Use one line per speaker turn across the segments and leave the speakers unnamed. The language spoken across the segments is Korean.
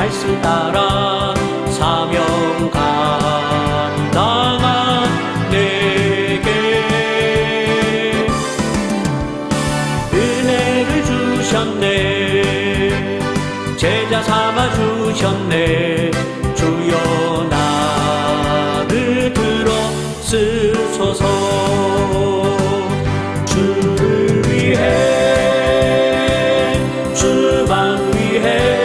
말씀 따라 사명 감당한 내게 은혜를 주셨네. 제자 삼아 주셨네. 주여 나를 들어쓰소서. 주를 위해 주만 위해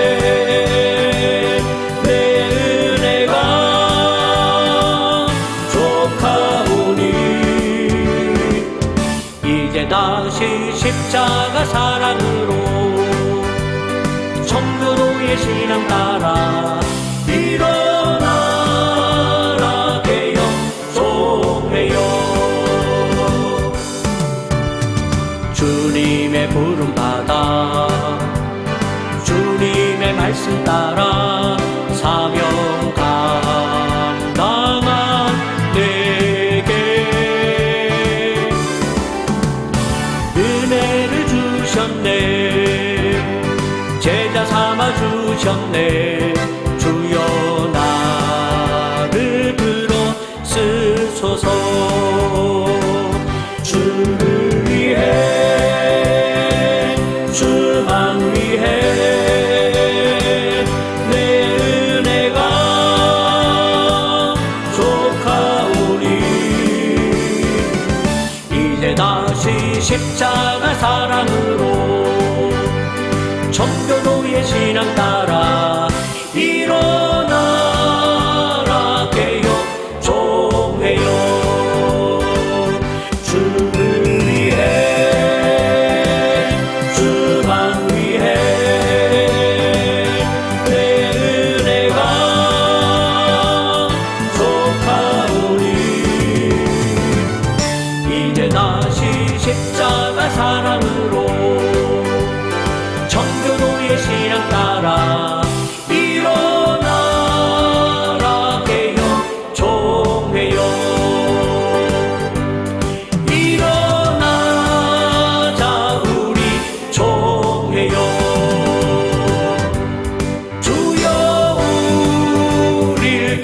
내 은혜가 족하오니 이제 다시 십자가 사랑으로 청교도의 신앙 따라 일어나라 개혁 종회여. 주님의 부름 받아 주님의 말씀 따라 사명 감당한 내게 은혜를 주셨네. 제자 삼아 주셨네. 주여 나를 들어쓰소서. 주를 위해 주만 위해 내 은혜가 족하오니 이제 다시 십자가 사랑으로 청교도의 신앙 따라 일어나라 개혁 종회여. 주를 위해 주만 위해 내 은혜가 족하오니 이제 다시 십자가 사랑으로 청교도의 신앙 따라 일어나라 개혁 종회여. 일어나자 우리 종회여. 주여 우릴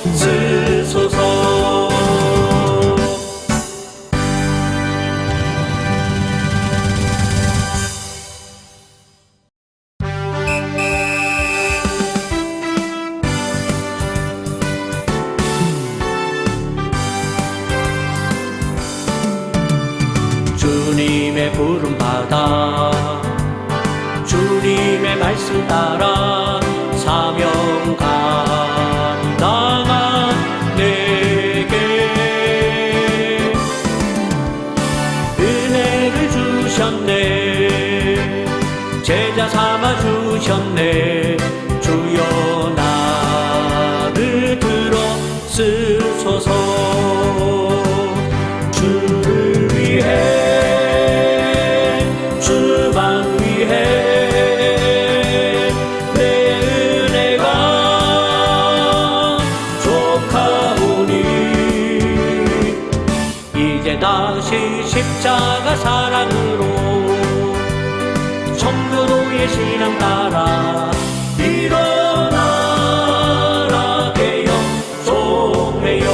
들어쓰소서. 주님의 부름 받아 주님의 말씀 따라 사명 감당한 내게 은혜를 주셨네. 제자 삼아 주셨네. 주여 나를 들어쓰소서. 주를 위해 주만 위해 내 은혜가 족하오니 이제 다시 십자가 사랑으로 청교도의 신앙 따라 일어나라 개혁 종회여.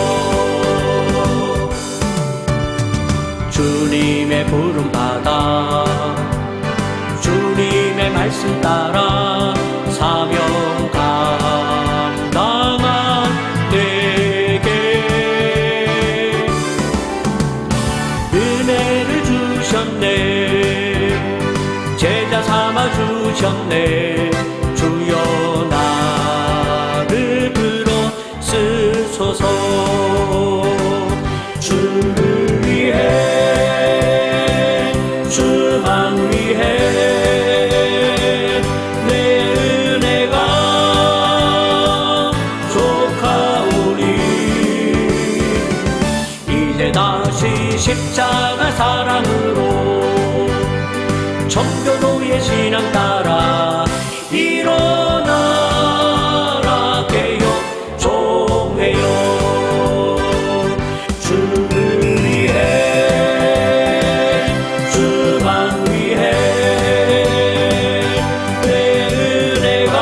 주님의 부름 받아 주님의 말씀 따라 사명 감당한 내게 은혜를 주셨네. 제자 삼아 주셨네. 주여 나를 들어쓰소서. 주를 위해 주만 위해 내 은혜가 족하오니 이제 다시 십자가 사랑으로 청교도의 신앙 따라 일어나라 개혁 종회여. 주를 위해 주만 위해 내 은혜가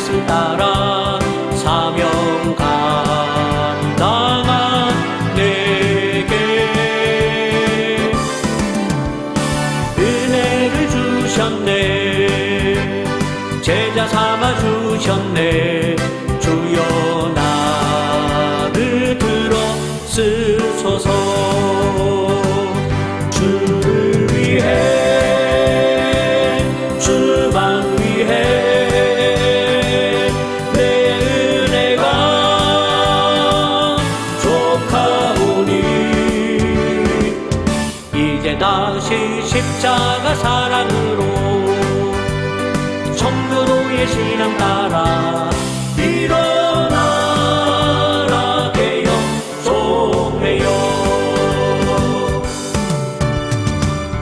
말씀 따라 사명 감당한 내게 은혜를 주셨네. 제자 삼아 주셨네. 주여 나를 들어 쓰소서. 주를 위해 주만 위해 내 은혜가 족하오니 이제 다시 십자가 사랑으로 청교도의 신앙 따라 일어나라 개혁 종회여.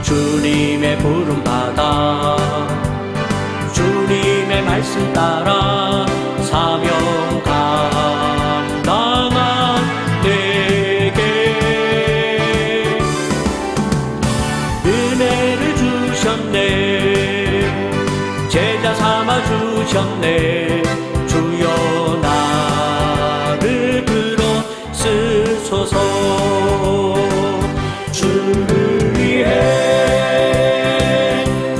주님의 부름 받아 주님의 말씀 따라 사명 감당한 내게 은혜를 주셨네. 제자 삼아 주셨네. 주여 나를 들어 쓰소서. 주를 위해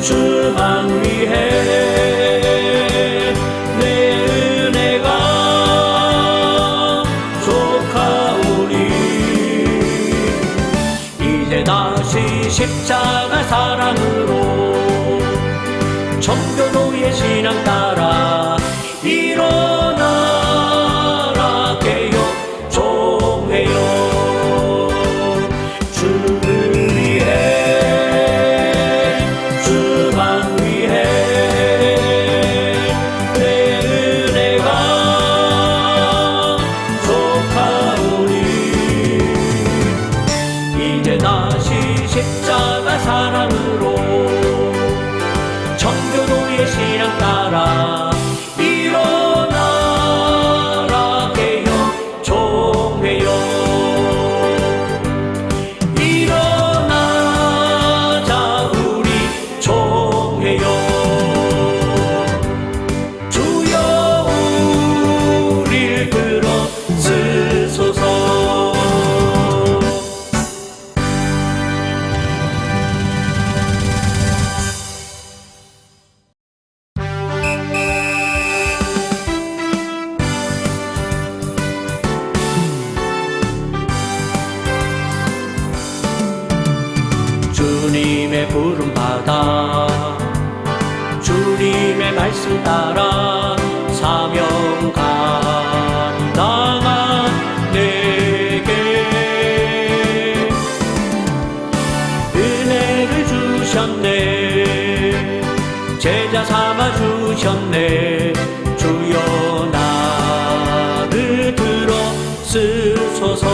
주만 위해 내 은혜가 족하오니 이제 다시 십자가 사랑으로 청교도의 신앙 따라 일어나라 개혁 종회여. 주를 위해 주만 위해 내 은혜가 족하오니 이제 다시 십자가 사랑으로 청교도의 신앙 따라 일어나라 개혁 종회여. 일어나자 우리 종회여. 주여 우릴 들어 쓰소서. 주님의 부름 받아 주님의 말씀 따라 사명 감당한 내게 은혜를 주셨네. 제자 삼아 주셨네. 주여 나를 들어 쓰소서.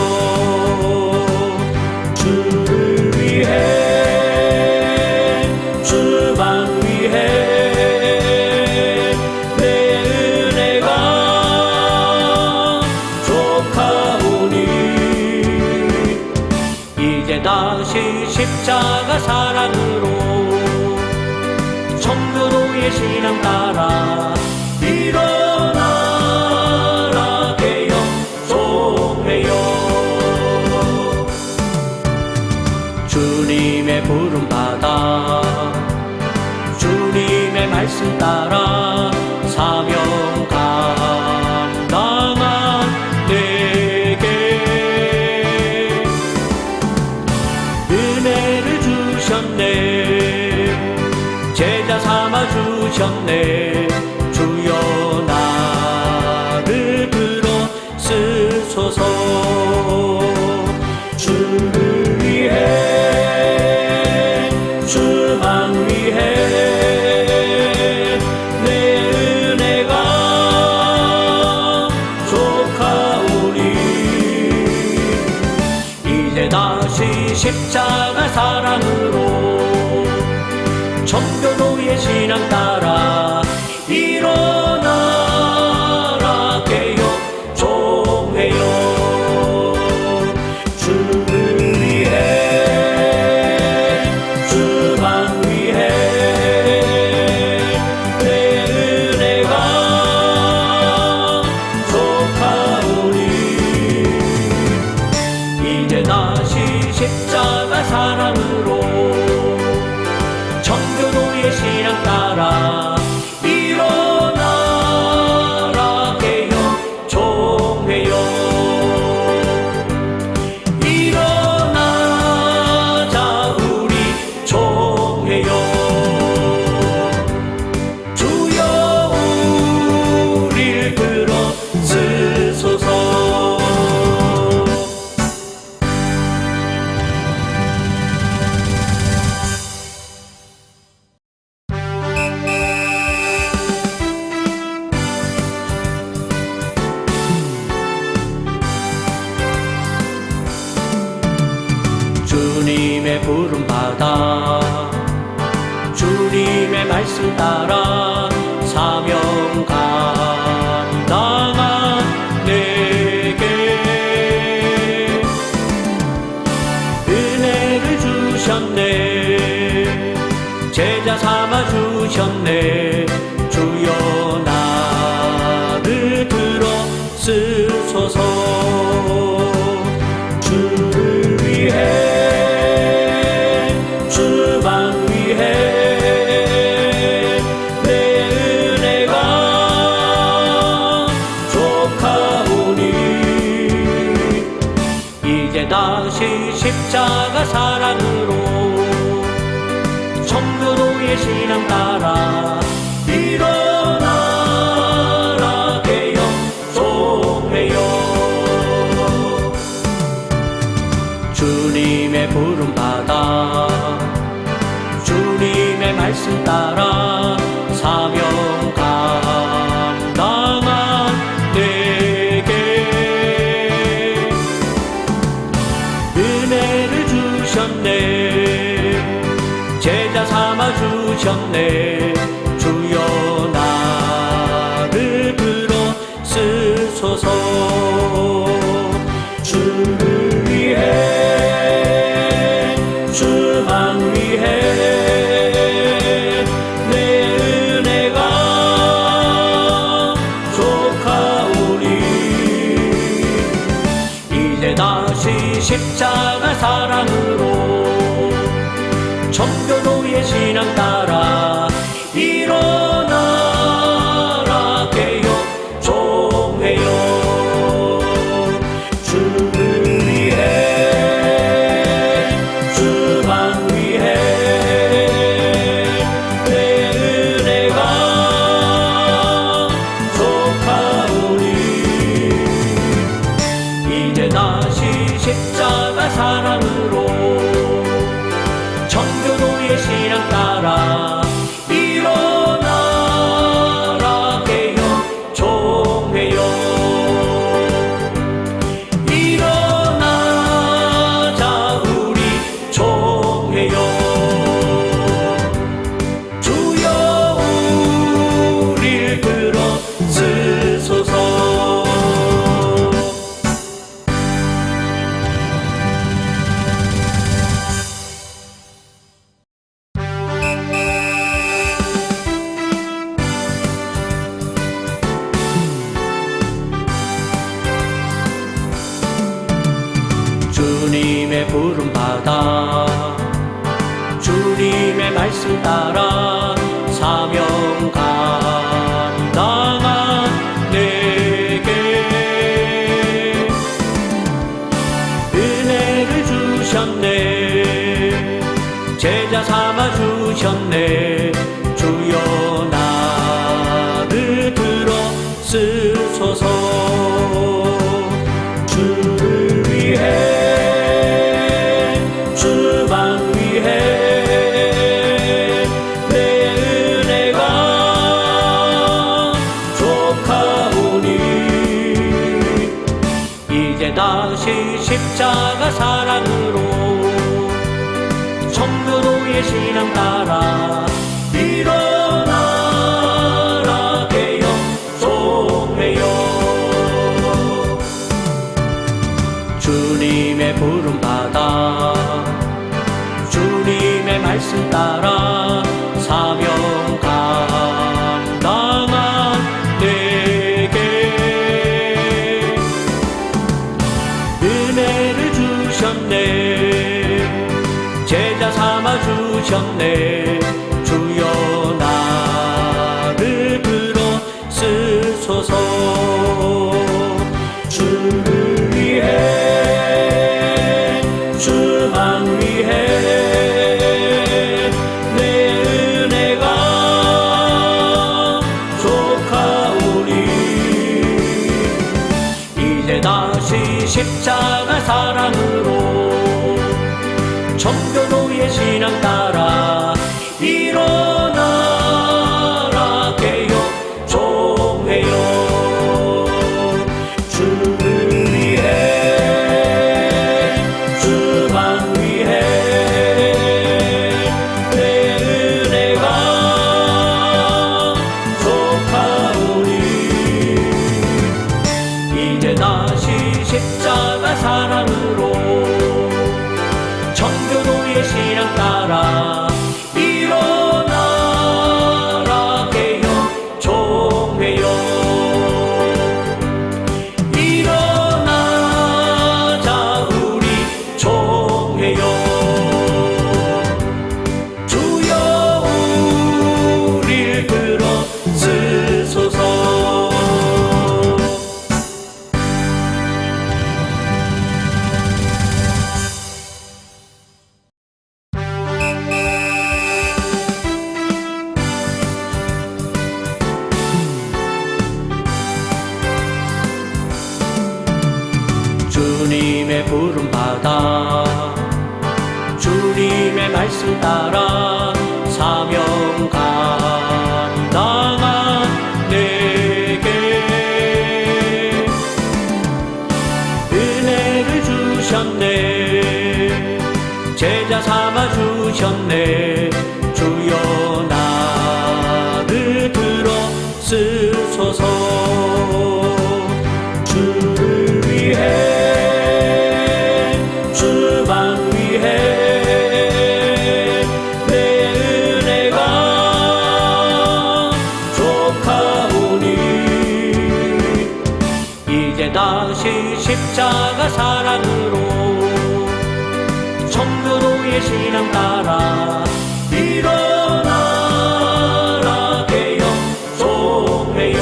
주를 위해 주만 위해 내 은혜가 족하오니 이제 다시 십자가 사랑으로 청교도의 신앙 따라 일어나라 개혁 종회여. 주님의 부름 받아 주님의 말씀 따라 사명 감당한 내게 은혜를 주셨네. 제자 삼아 주셨네. 주여 나를 들어 쓰소서. 주를 위해 주만 위해 내 은혜가 족하오니 이제 다시 십자가 사랑으로 청교도의 신앙 따라 일어나라 개혁 종회여. 주를 위해 주만 위해 내 은혜가 받아 주님의 말씀 따라 사명 감당한 내게 은혜를 주셨네. 제자 삼아 주셨네. 주여 나를 들어 쓰소서. 주를 위해 주만 위해 내 은혜가 족하오니 이제 다시 십자가 사랑으로 청교도의 신앙 따라 일어나라 개영 종회여. 주님의 부름 받아 주님의 말씀 따라 사명 감당한 내게 은혜를 주셨네. 제자 삼아 주셨네. 주여 나를 들어 쓰소서. 주를 위해 주만 위해 내 은혜가 족하오니 이제 다시 십자가 사랑으로 청교도의 신앙 따라 일어나라 개영 종회여. 주를 위해 주만 위해 내 은혜가 족하오니 이제 다시 십자가 사랑으로 청교도의 신앙 따라 일어나라 개영 종회여. 일어나자 우리 종회여. 주여 우릴 들어 쓰소서. 주님의 부름 받아 주님의 말씀 따라 사명 감당한 내게 은혜를 주셨네. 제자 삼아 주셨네. 주여 나를 들어 쓰소서. 주를 위해 주만 위해 내 은혜가 족하오니 이제 다시 십자가 사랑으로 청교도의 신앙 따라 일어나라 개영 종회여. 주님의 부름 받아 주님의 말씀 따라 사명 감당한 내게 은혜를 주셨네. 제자 삼아 주셨네. 주여 나를 들어 쓰소서. 주를 위해 주만 위해 내 은혜가 족하오니 이제 다시 십자가 사랑으로 청교도의 신앙 따라 일어나라 개영 종회여. 주를 위해 주만 위해 이제 다시 십자가 사랑으로 청교도의 신앙 따라 일어나라 개혁 총회여 일어나자 우리 총회여 주여 우릴 들어쓰소서 주님의 부름 받아 주님의 말씀 따라 사명 감당한 내게 은혜를 주셨네 제자 삼아 주셨네 주여 나를 들어 쓰소서 주를 위해 주만 위해 내 은혜가 족하오니 이제 다시 십자가 사랑으로 청교도의 신앙 따라 일어나라 개혁 총회여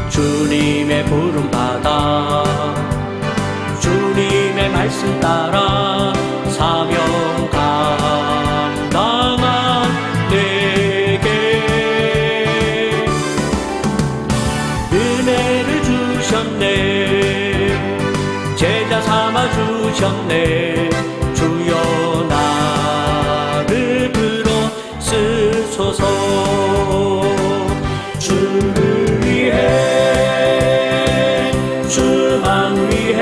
주님의 부름 받아 주님의 말씀 따라 사명 감당한 내게 은혜를 주셨네 제자 삼아 주셨네 주여 나를 들어 쓰소서 주를 위해 주만 위해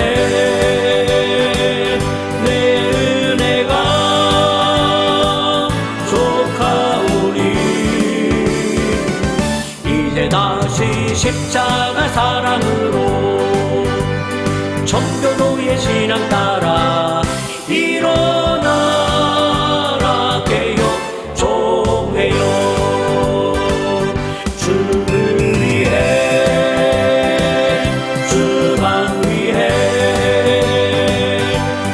내 은혜가 족하오니 이제 다시 십자가 사랑으로 청교도의 신앙 따라 일어나라 개혁 총회여 주를 위해 주만 위해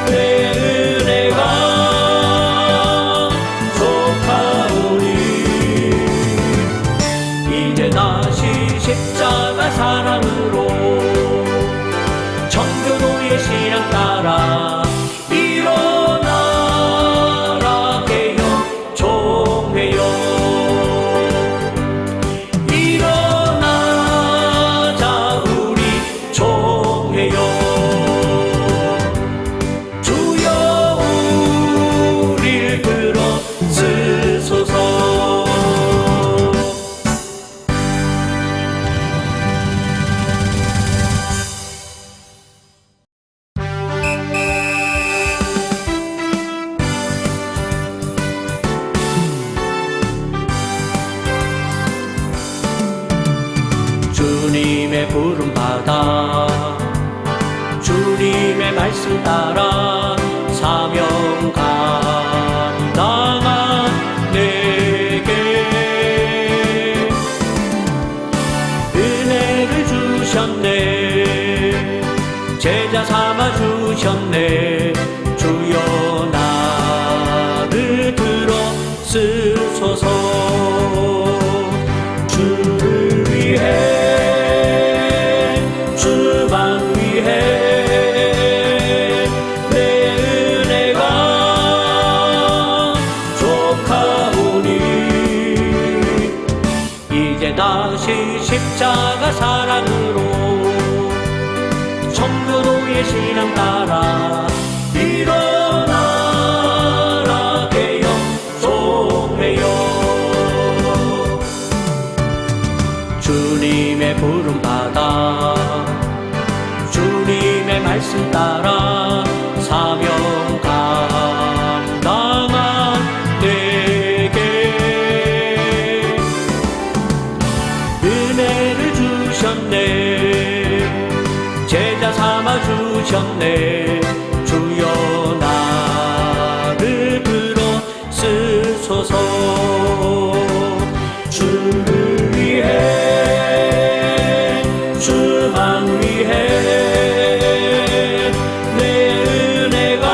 내 은혜가 족하오니 이제 다시 십자가 사랑으로 청교도의 신앙 따라 일어나라 개혁 총회여 일어나자 우리 총회여 주여 우릴 들어쓰소서 주님의 부름 받아 주님의 말씀 따라 사명 감당한 내게 은혜를 주셨네 제자 삼아 주셨네 주여 나를 들어 쓰소서 주를 위해 주만 위해 내 은혜가 족하오니 이제 다시 십자가 사랑으로 청교도의 신앙 따라 일어나라 개혁 총회여 주님의 부름 받아 주님의 말씀 따라 사명 감당한 내게 은혜를 주 주셨네 제자 삼아 주셨네 주여 나를 들어 쓰소서 주를 위해 주만 위해 내 은혜가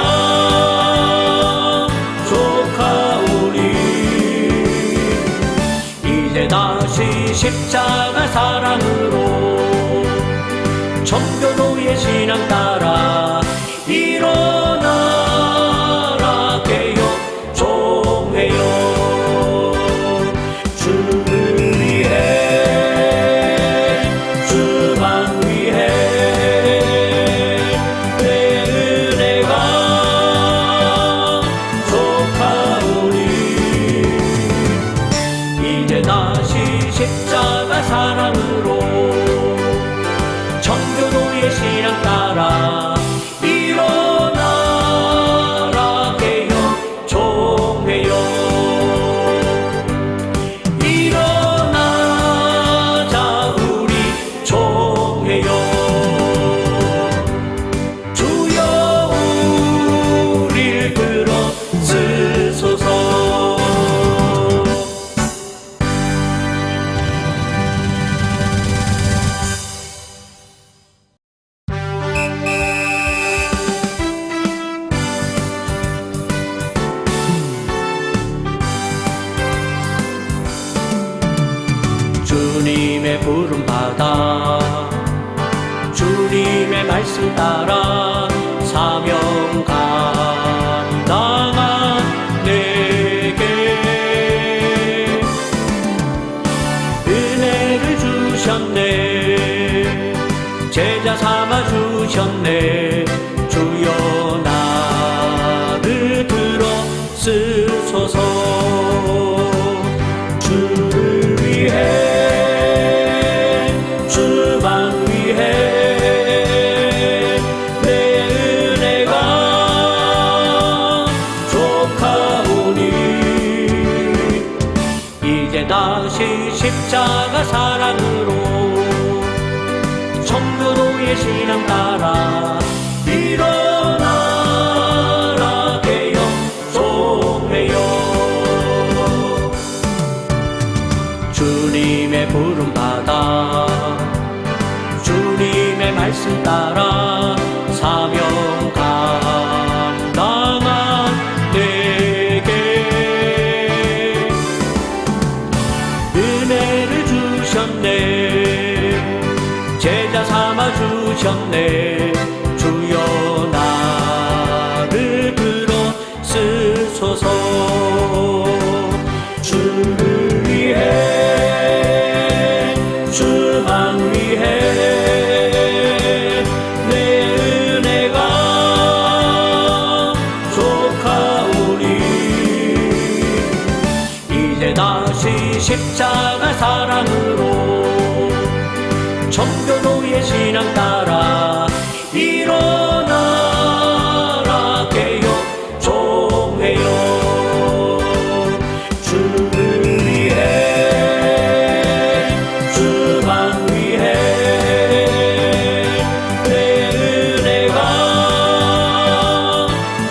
족하오니 이제 다시 십자가 사랑으로 청교도의 신앙 따라 일어나라 개혁 종회여 주를 위해 주만 위해 내 은혜가 족하오니 이제 다시 십자가 사랑으로 청교도의 신앙 따라 일어나라 개혁 종회여 일어나자 우리 종회여 주여 우릴 들어 쓰소서 주님의 부름 받아 주님의 말씀 따라 사명 감당한 내게 은혜를 주셨네 제자 삼아 주셨네 주여 나를 들어 쓰소서 주를 위해 주만 위해 내 은혜가 족하오니 이제 다시 십자가 사랑으로 청교도의 신앙 따라 일어나라 개혁 종회여 주님의 부름 받아 주님의 말씀 따라 사명 감당한 내게 은혜를 주셨네 제자 삼아 주셨네 주여 나를 들어 쓰소서 주를 위해 주만 위해 내 은혜가 족하오니 이제 다시 십자가 사랑으로 청교도의 신앙 따라 일어나라 개혁 종회여 주를 위해 주만 위해 내 은혜가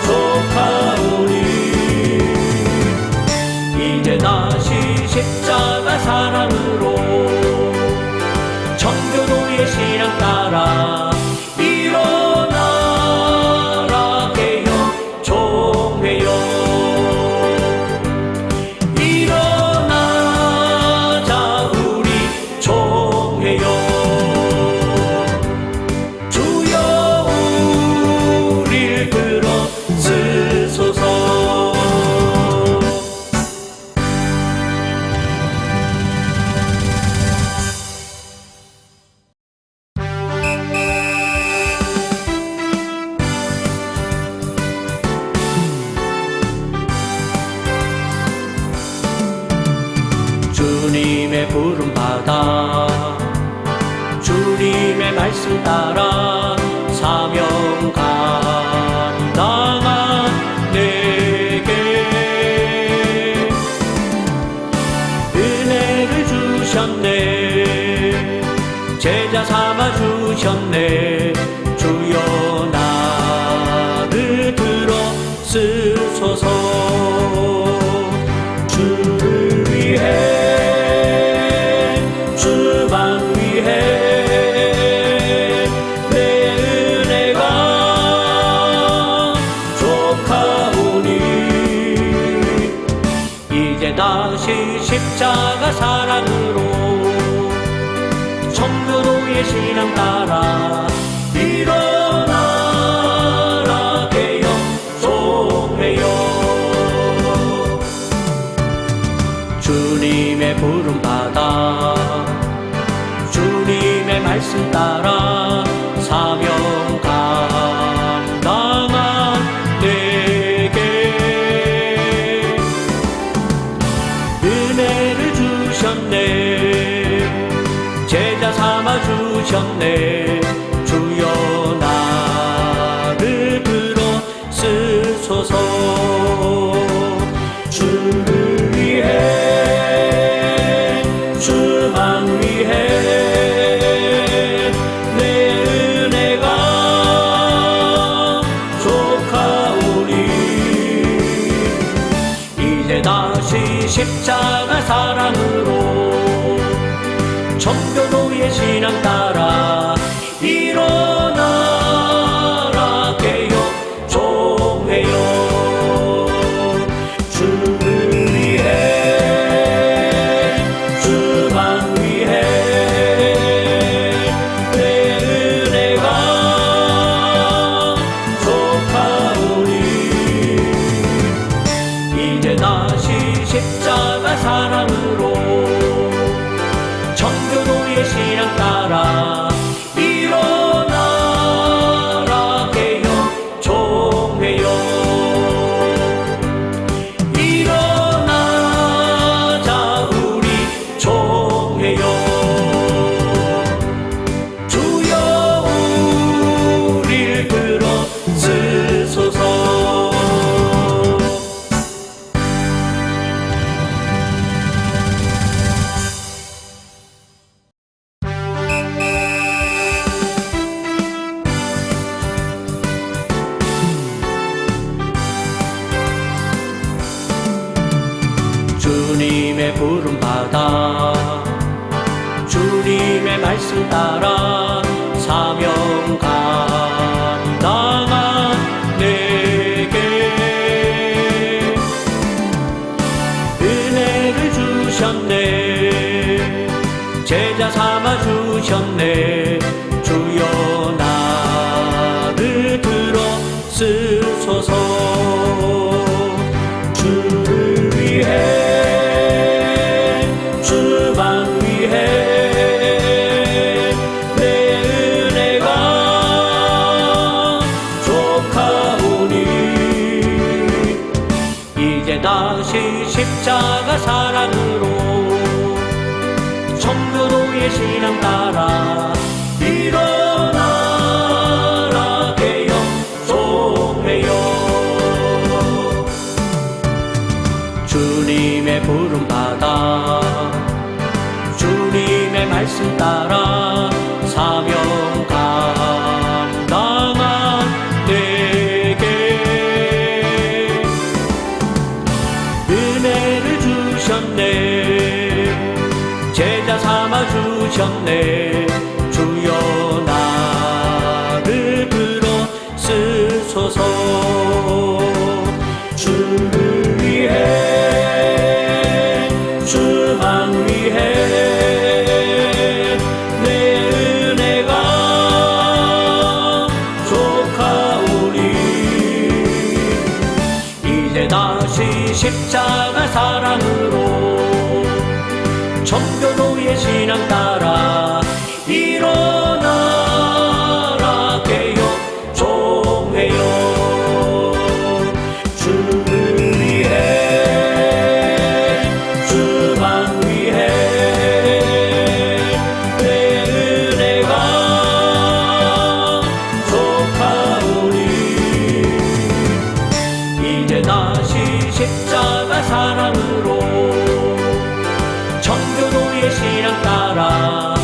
족하오니 이제 다시 십자가 사랑으로 청교도의 신앙 따라 일어나라 개혁 종회여 일어나자 우리 종회여 주여 우릴 들어 쓰소서 주님의 부름 받아 주님의 말씀 따라 사명 감당한 내게 은혜를 주셨네 제자 삼아 주셨네. 주여 나를 들어쓰소서. 주를 위해 주만 위해 내 은혜가 족하오니 이제 다시 십자가 사랑으로 청교도의 신앙 따라 일어나라 개혁 종회여. 주님의 부름 받아 주님의 말씀 따라 사명 감당한 내게 은혜를 주셨네. 제자 삼아 주셨네. 주여 나를 들어쓰소서. 주를 위해 주만 위해 내 은혜가 족하오니 이제 다시 십자가 사랑으로 청교도의 신앙 따라 일어나라 개혁 종회여. 주를 위해 주만 위해 내 은혜가 족하오니 이제 다시 십자가 사랑으로 청교도의 신앙 따라 일어나라 개혁 종회여. 일어나자 우리 종회여. 주여 우릴 들어쓰소서. 주님의 부름 받아 주님의 말씀 따라 사명 감당한 내게 은혜를 주셨네. 제자 삼아 주셨네. 주여 나를 들어쓰소서. 주를 위해 주만 위해 내 은혜가 족하오니 이제 다시 십자가 사랑으로 청교도의 신앙 따라 일어나라 개혁 종회여. 주님의 부름 받아 주님의 말씀 따라 사명 감당한 내게 은혜를 주셨네. 제자 삼아 주셨네. 주여 나를 들어쓰소서. 주를 위해 주만 위해 내 은혜가 족하오니 이제 다시 십자가 사랑으로 청교도의 신앙 따라 일어나라 개혁 종회여. 주를 위해 주만 위해 내 은혜가 족하오니 이제 다시 십자가 사랑으로 청교도의 신앙 따라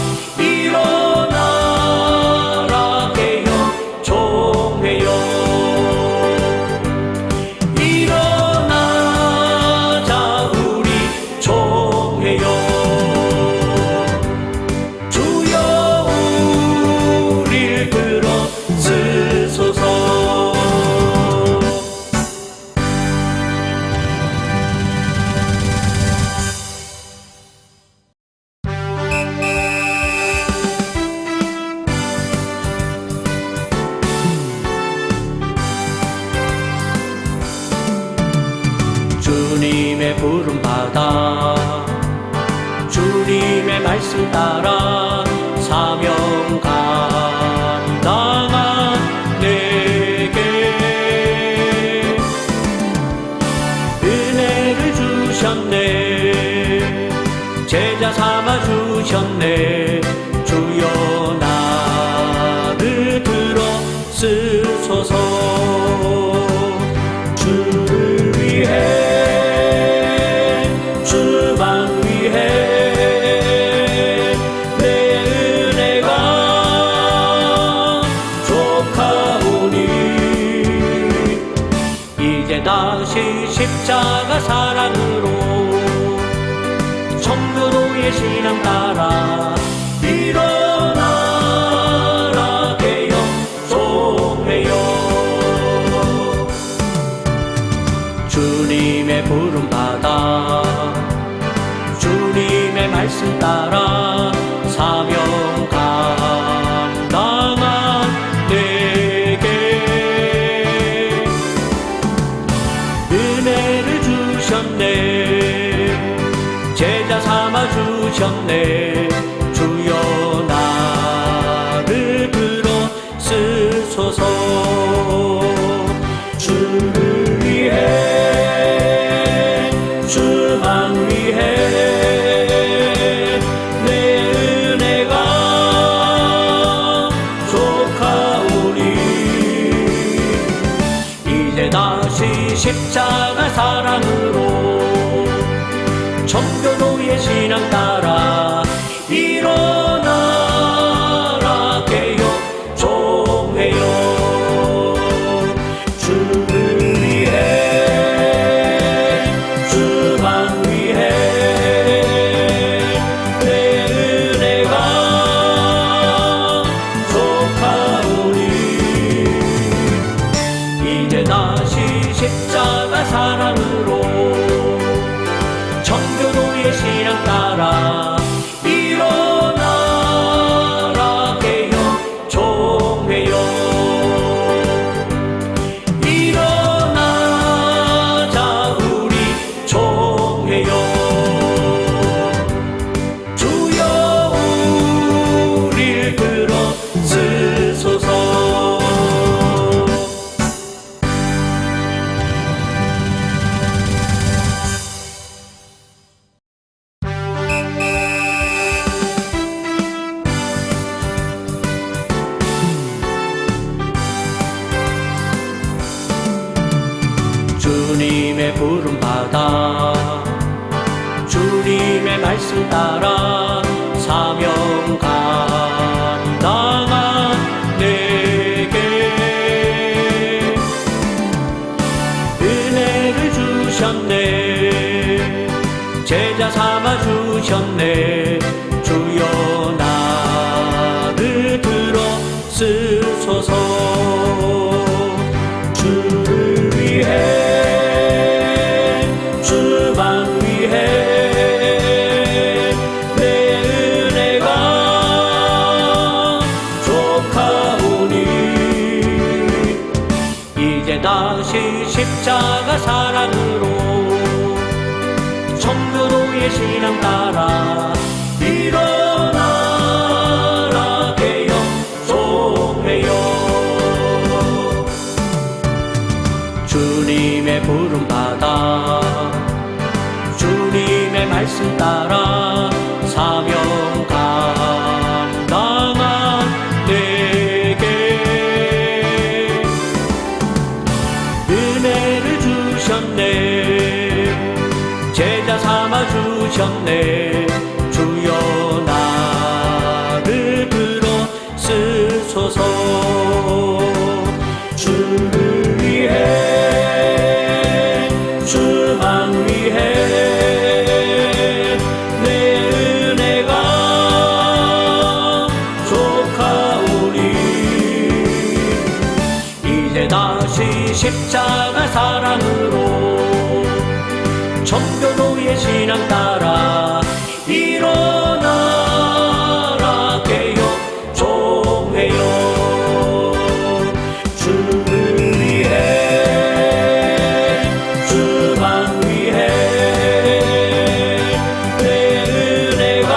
말씀 따라 사명 감당한 내게 은혜를 주셨네. 제자 삼아 주셨네. 주여 나를 들어 쓰소서. 주를 위해 주만 위해 내 은혜가 족하오니 이제 다시 십자가 사랑으로 청교도의 신앙 따라 일어나라 개혁 송회여. 주님의 부름 받아 주님의 말씀 따라 사명 감당한 내게 은혜를 주셨네. 제자 삼아 주셨네. 주여 나를 들어 쓰소서. 주를 위해 주만 위해 내 은혜가 족하오니 이제 다시 십자가 사랑으로 청교도의 신앙 따라 일어나라 개혁 종회여. 주를 위해 주만 위해 내 은혜가 족하오니 이제 다시 십자가 사랑으로 청교도의 신앙 따라 일어나라 개혁 종회여. 일어나자 우리 종회여. 주여 우릴 들어 쓰소서. 주님의 부름 받아 주님의 말씀 따라 사명 감당한 내게 은혜를 주셨네. 제자 삼아 주셨네. 주여 나를 들어 쓰소서. 주를 위해 주만 위해 내 은혜가 족하오니 이제 다시 십자가 사랑으로 청교도의 신앙 따라 일어나라 개혁 송회여. 주님의 부름 받아 주님의 말씀 따라 사명 감당한 내게 은혜를 주셨네. 제자 삼아 주셨네. 주여 나를 들어 쓰소서. 주를 위해 주만 위해 내 은혜가 족하오니 이제 다시 십자가 사랑으로 청교도의 신앙 따라 일어나라 개혁 종회여. 주를 위해 주만 위해 내 은혜가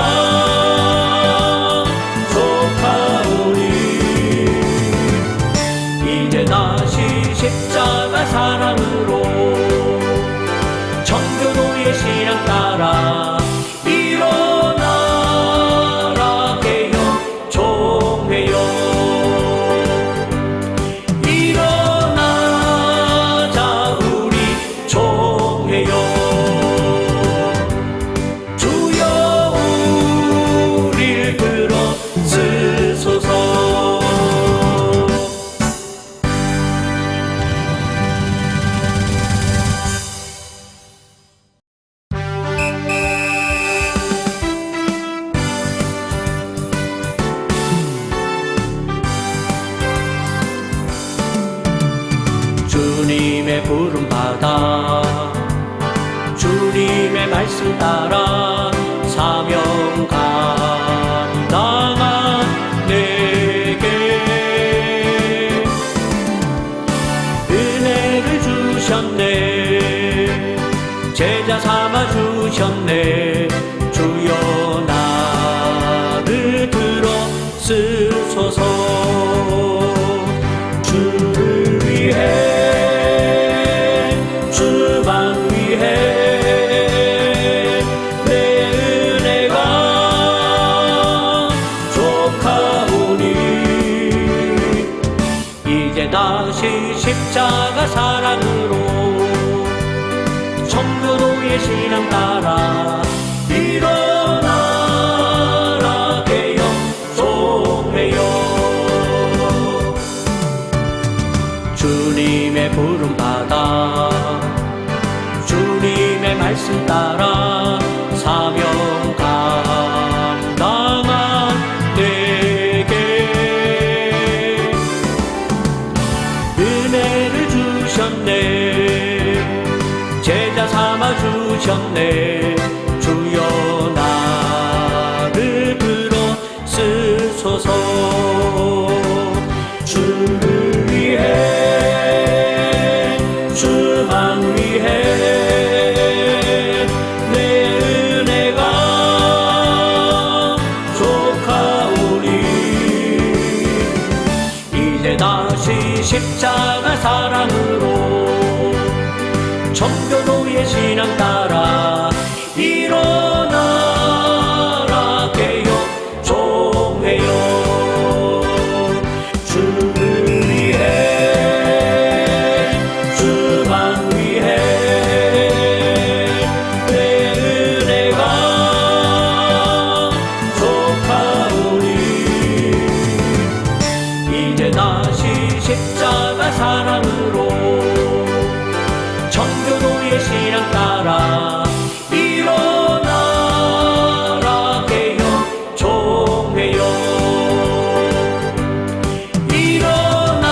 부름 받아 주님의 말씀 따라 사명 감당한 내게 은혜를 주셨네. 제자 삼아 주셨네. 주여 나를 들어 쓰소서. 주를 위해 주만 위해 내 은혜가 족하오니 이제 다시 십자가 사랑으로 청교도의 신앙 따라 일어나라 개영종회여. 주님의 부름 받아 주님의 말씀 따라 사명 감당한 내게 은혜를 주셨네. 제자 삼아 주셨네. 주여 나를 들어 쓰소서. 주를 위해 주만 위해 내 은혜가 족하오니 이제 다시 십자가 사랑으로 청교도의 신앙 따라 일어나라 개영종회여. 주를 위해 주만 위해 내 은혜가 족하오니 이제 다시 십자가 사랑으로 청교도의 신앙 따라 일어나라 개영종회여.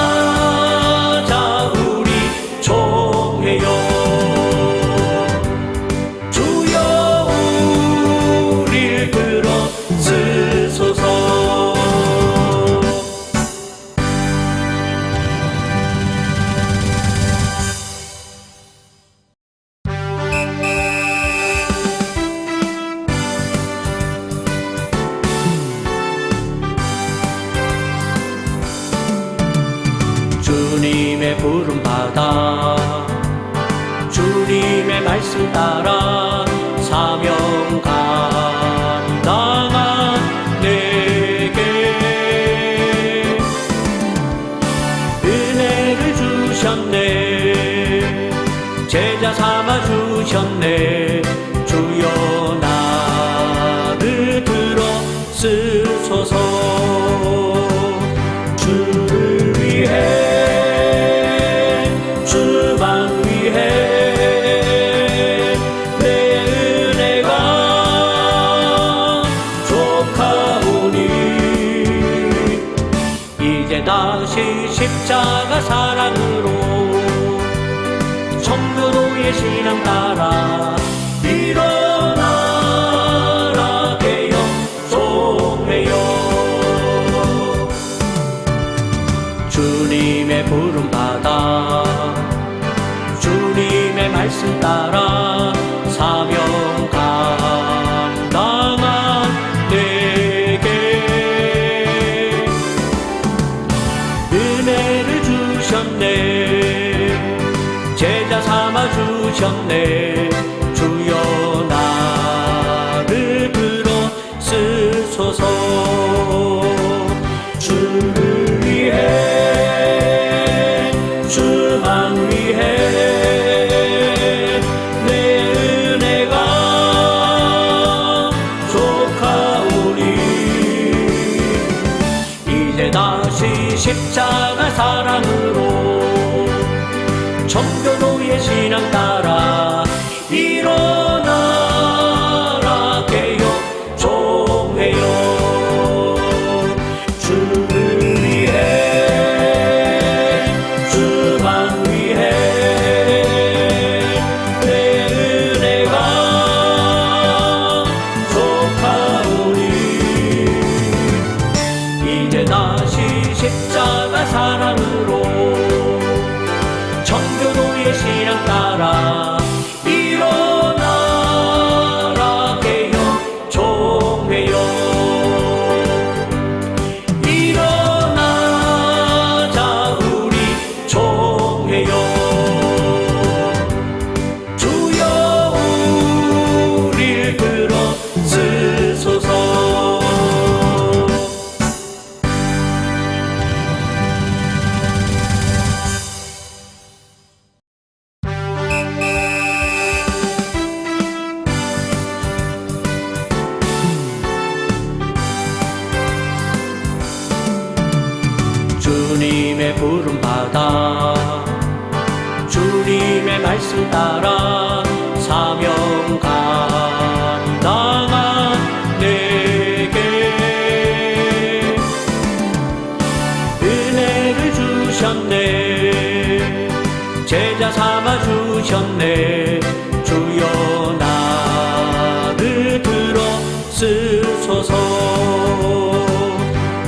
일어나자 우리 종회여. 주여 우릴 들어 쓰소서. 주님의 부름 받아 주님의 말씀 따라 사명 감당한 내게 은혜를 주셨네. 제자 삼아 주셨네. 주여 나를 들어 쓰소서. 주를 위해 주만 위해 내 은혜가 족하오니 이제 다시 십자가 사랑으로 청교도의 신앙 따라 일어나라 개영종회여. 주님의 부름 받아 주님의 말씀 따라 사명 감당한 내게 은혜를 주셨네. 제자 삼아 주셨네. 주여 나를 들어 쓰소서. 주를 위해 주만 위해 내 은혜가 족하오니 이제 다시 십자가 사랑으로 청교도의 신앙 따라 일어나라 개영종회여. 주를 위해 주만 위해 십자가 사랑으로 청교도의 신앙 따라 일어나라 개혁 총회여 일어나자 우리 총회여 주여 우릴 들어쓰소서. 주님의 부름 받아 주님의 말씀 따라 사명 감당한 내게 은혜를 주셨네 제자 삼아 주셨네 주여 나를 들어쓰소서.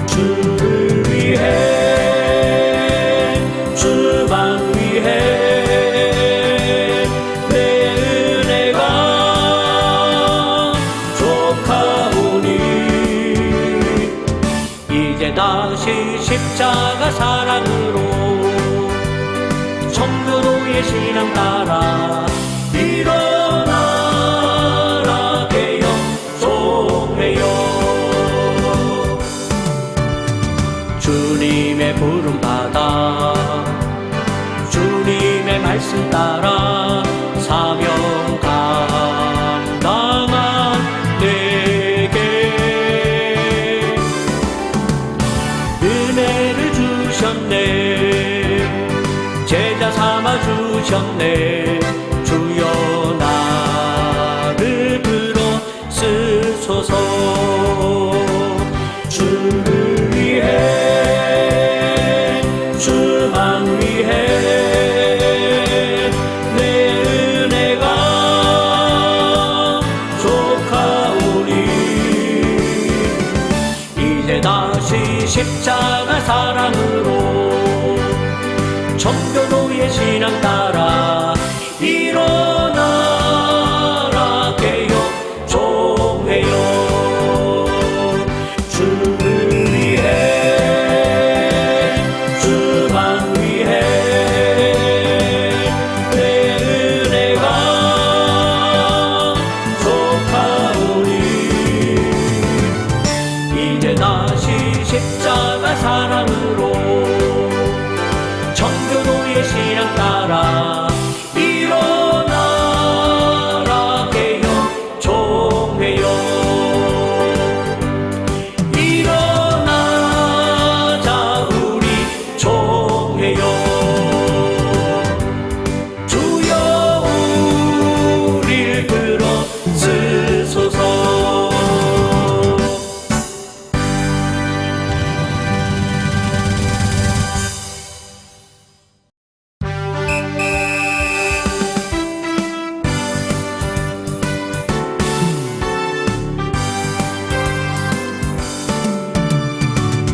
주를 위해 주만 위해 내 은혜가 족하오니 이제 다시 십자가 사랑으로 청교도의 신앙 따라 일어나라 개혁 총회여 주님의 부름 받아 주님의 말씀 따라 사명 감당한 내게 은혜를 주셨네 제자 삼아 주셨네 주여 나를 들어쓰소서. 주를 위해 주만 위해 내 은혜가 족하오니 이제 다시 십자가 사랑으로 청교도의 신앙 따라 일어나라 개혁 총회여 주를 위해 주만 위해 내 은혜가 족하오니 이제 다시 십자가 사랑으로 청교도의 신앙 따라 일어나라 개혁 총회여 일어나자 우리 총회여 주여 우릴 들어쓰소서.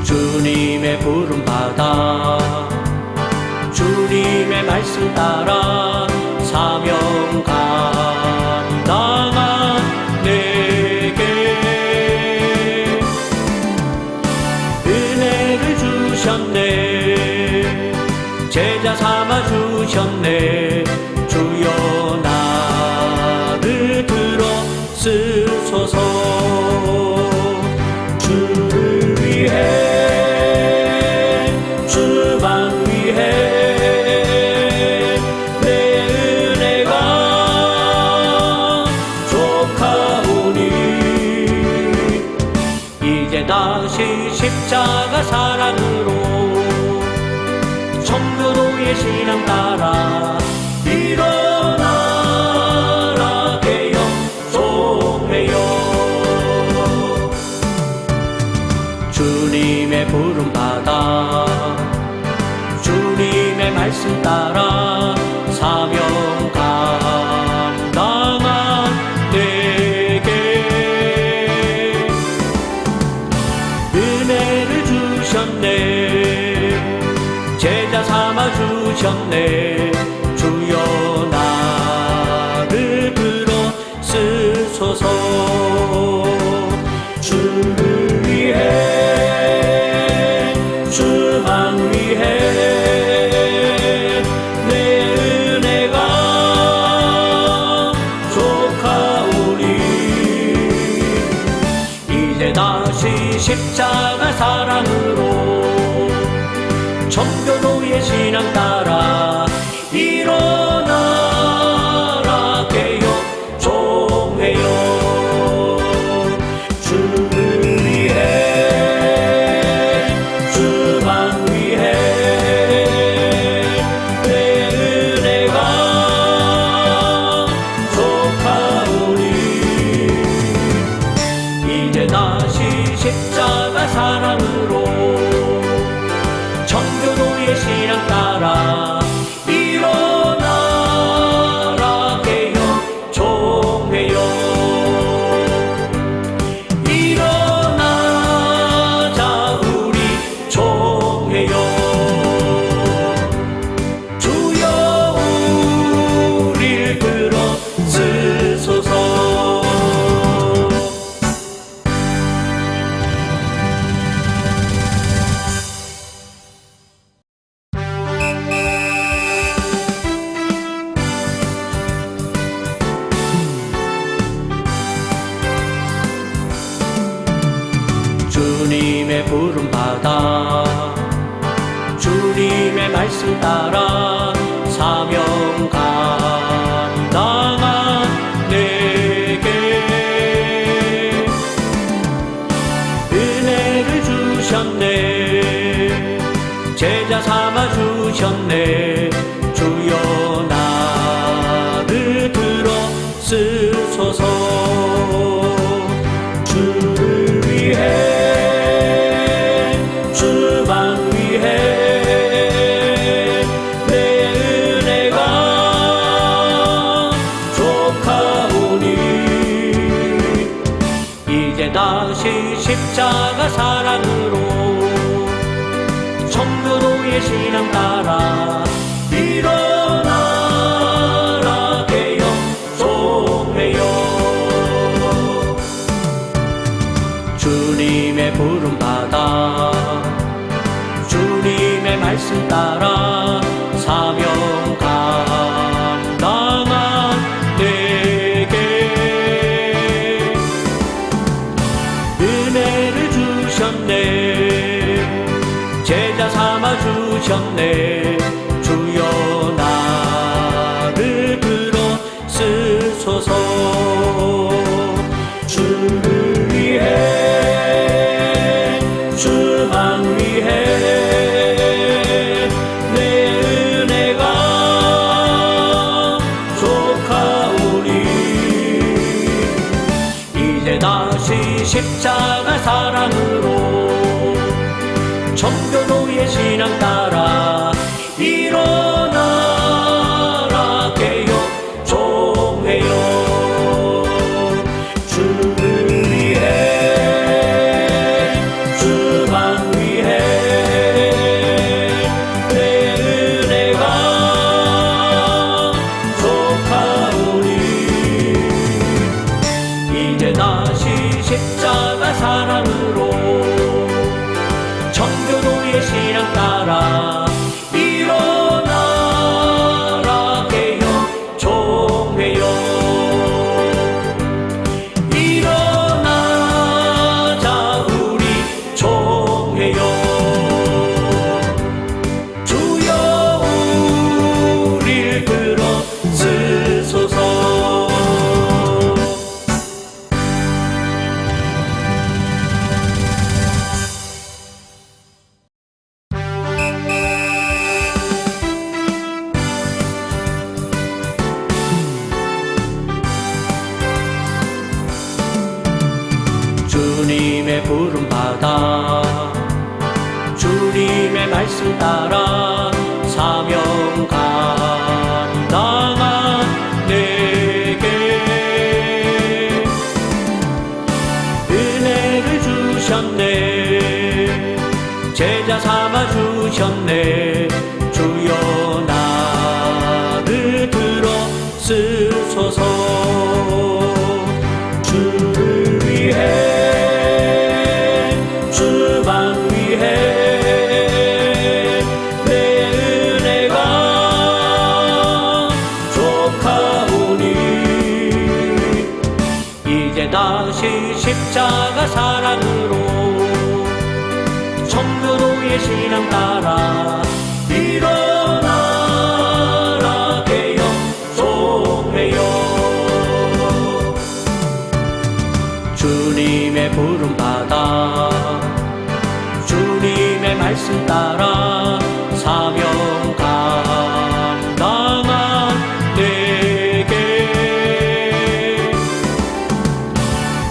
주님의 부름 받아 주님의 말씀 따라 사명 감당한 내게 은혜를 주셨네 제자 삼아 주셨네 주여 나를 들어쓰소서. 주를 위해 주만 위해 내 은혜가 족하오니 이제 다시 십자가 사랑으로 청교도의 신앙 따라 일어나라 개혁 총회여 주님의 부름 받아 주님의 말씀 따라 사명 감당한 내게 은혜를 주셨네 제자 삼아 주셨네. 주여 나를 들어 쓰소서. 주를 위해 주만 위해 내 은혜가 족하오니. 이제 다시 십자가 사랑으로 청교도의 신앙 따라 일어나라 깨어 종회여. 주를 위해 주만 위해 내 은혜가 족하오니. 이제 다시 십자가 사랑으로 청교도의 신앙 따라 일어나라 깨어 종회여. 일어나자 우리 종회여. 주여 우릴 들어 쓰소서. 주님의 부름 받아 주님의 말씀 따라 사명 감당한 내게 은혜를 주셨네. 제자 삼아 주셨네. 주여 나를 들어 쓰소서. 주를 위해 주만 위해 내 은혜가 족하오니. 이제 다시 십자가 사랑으로 청교도의 신앙 따라 일어나라 깨어 종회여. 주님의 부름 받아 주님의 말씀 따라 사명 감당한 내게 은혜를 주셨네. 제자 삼아 주셨네. 주여 나를 들어 쓰소서. 주를 위해 주만 위해 내 은혜가 족하오니. 이제 다시 십자가 사랑으로 청교도의 신앙 따라 일어나라 깨어 종회여. 주를 위해 주만 위해 내 은혜가 족하오니. 이제 다시 십자가 사랑으로 청교도의 신앙 따라 일어나라 깨어 종회여. 일어나자 우리 종회여. 주여 우릴 들어 쓰소서. 주님의 부름 받아 주님의 말씀 따라 사명 감당한 내게 은혜를 주셨네. 제자 삼아 주셨네. 신앙 따라 일어나라 깨어 송해요. 주님의 부름 받아 주님의 말씀 따라 사명 감당한 내게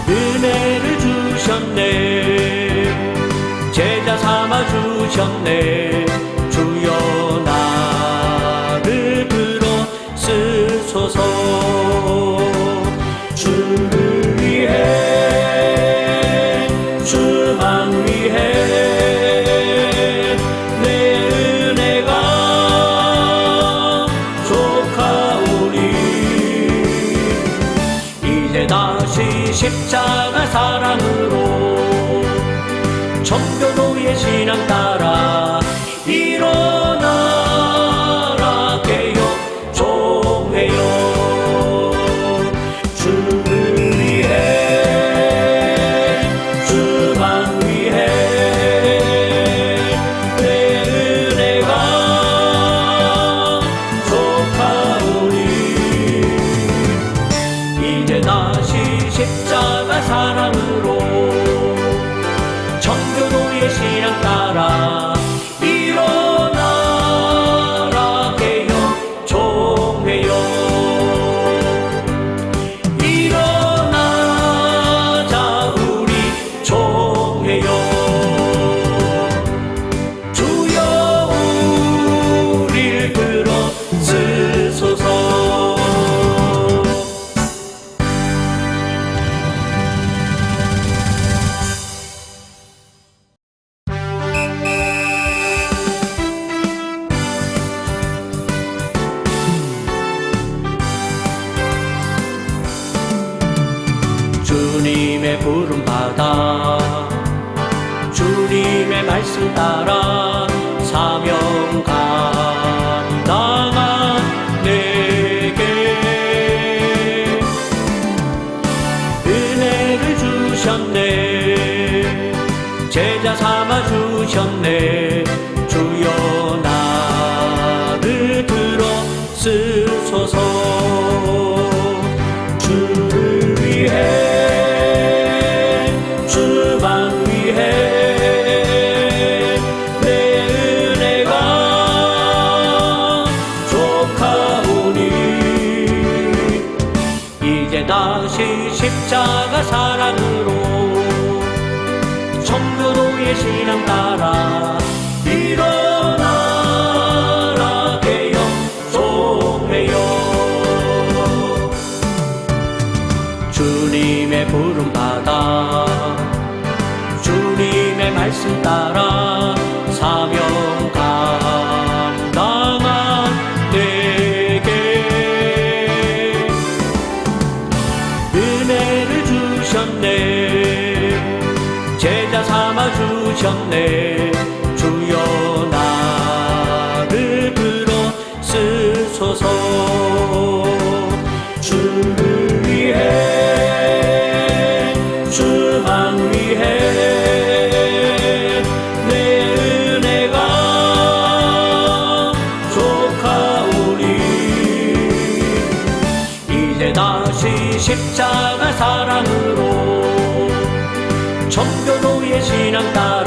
은혜를 주셨네. 제자 삼아 주셨네. 주여 나를 들어 쓰소서. 주를 위해 주만 위해 내 은혜가 족하오니 이제 다시 십자가 사랑으로 청교도의 신앙 따라 일어나라 깨어 종해요. 주를 위해 주만 위해 내 은혜가 족하오니 이제 다시 십자가 사랑으로 청교도의 신앙 따라 일어나라 깨어 종해요. 일어나자 우리 종해요. 주여 우릴 들어 쓰소서. 주님의 부름 받아 주님의 말씀 따라 사명 감당한 내게 은혜를 주셨네. 제자 삼아 주셨네. 주여 나를 들어 쓰소서. 주를 위해 주만 위해 내 은혜가 족하오니 이제 다시 십자가 사랑으로 청교도의 신앙 따라 일어나라 깨어 송해요. 주님의 부름 받아 주님의 말씀 따라 사명 감당한 내게 은혜를 주셨네. 제자 삼아 주셨네. 주여 나를 들어 쓰소서. 주를 위해 주만 위해 내 은혜가 족하오니 이제 다시 십자가 사랑으로 청교도의 신앙 따라